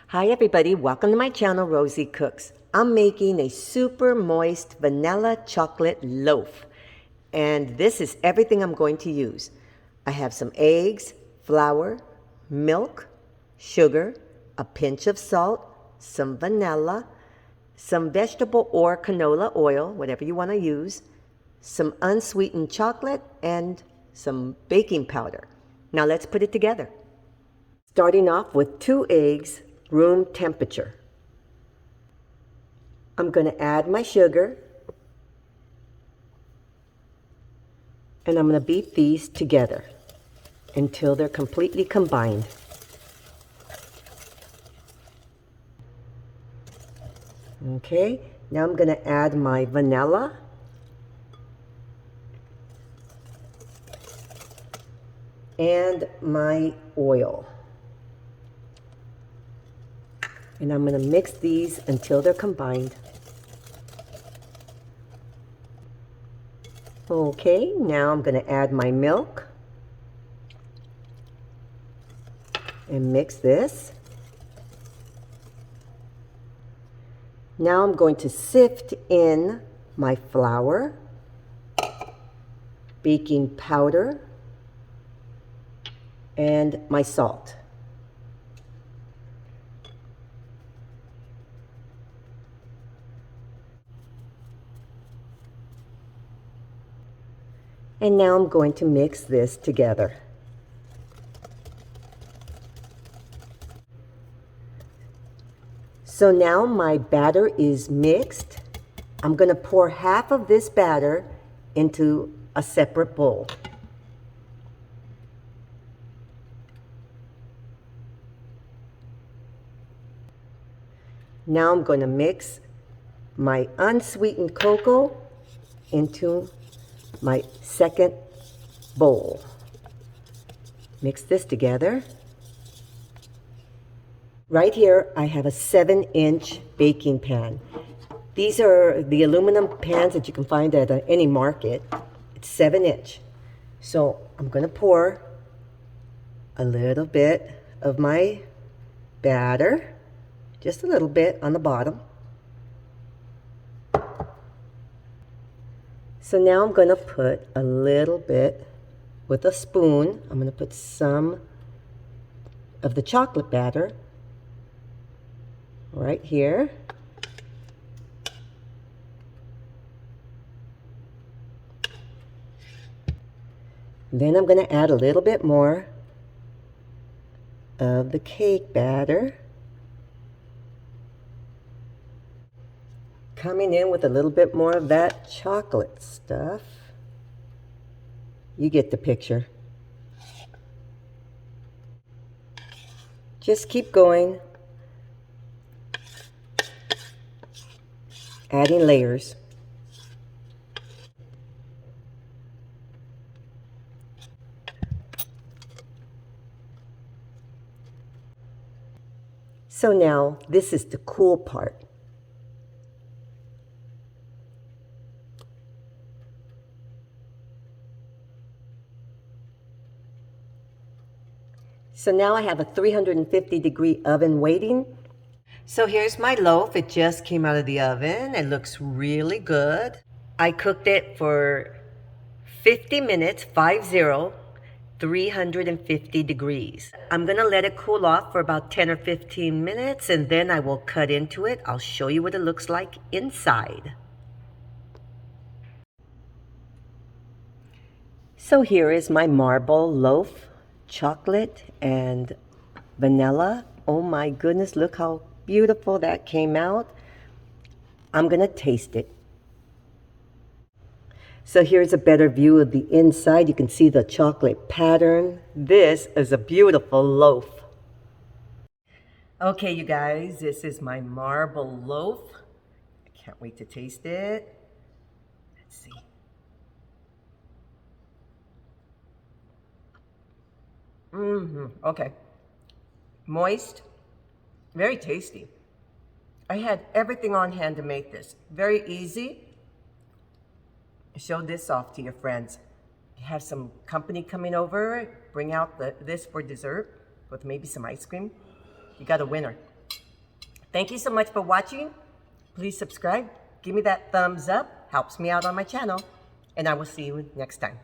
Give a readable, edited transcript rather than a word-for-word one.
Hi everybody, welcome to my channel, Rosie Cooks. I'm making a super moist vanilla chocolate loaf. And this is everything I'm going to use. I have some eggs, flour, milk, sugar, a pinch of salt, some vanilla, some vegetable or canola oil, whatever you want to use, some unsweetened chocolate, and some baking powder. Now let's put it together. Starting off with 2 eggs, room temperature. I'm going to add my sugar, and I'm going to beat these together until they're completely combined. Okay, now I'm going to add my vanilla. And my oil. And I'm going to mix these until they're combined. Okay, now I'm going to add my milk and mix this. Now I'm going to sift in my flour, baking powder, and my salt. And now I'm going to mix this together. So now my batter is mixed. I'm going to pour half of this batter into a separate bowl. Now I'm going to mix my unsweetened cocoa into my second bowl. Mix this together. Right here I have a 7-inch baking pan. These are the aluminum pans that you can find at any market. It's 7-inch. So I'm going to pour a little bit of my batter, just a little bit on the bottom. So now I'm going to put a little bit with a spoon. I'm going to put some of the chocolate batter right here. Then I'm going to add a little bit more of the cake batter. Coming in with a little bit more of that chocolate stuff. You get the picture. Just keep going, adding layers. So now this is the cool part. So now I have a 350-degree oven waiting. So here's my loaf. It just came out of the oven. It looks really good. I cooked it for 50 minutes, 350 degrees. I'm gonna let it cool off for about 10 or 15 minutes, and then I will cut into it. I'll show you what it looks like inside. So here is my marble loaf, chocolate and vanilla. Oh my goodness, look how beautiful that came out. I'm gonna taste it. So here's a better view of the inside. You can see the chocolate pattern. This is a beautiful loaf. Okay, you guys, this is my marble loaf. I can't wait to taste it. Let's see. Okay. Moist, very tasty. I had everything on hand to make this. Very easy. Show this off to your friends. You have some company coming over, bring out this for dessert with maybe some ice cream. You got a winner. Thank you so much for watching. Please subscribe. Give me that thumbs up. Helps me out on my channel. And I will see you next time.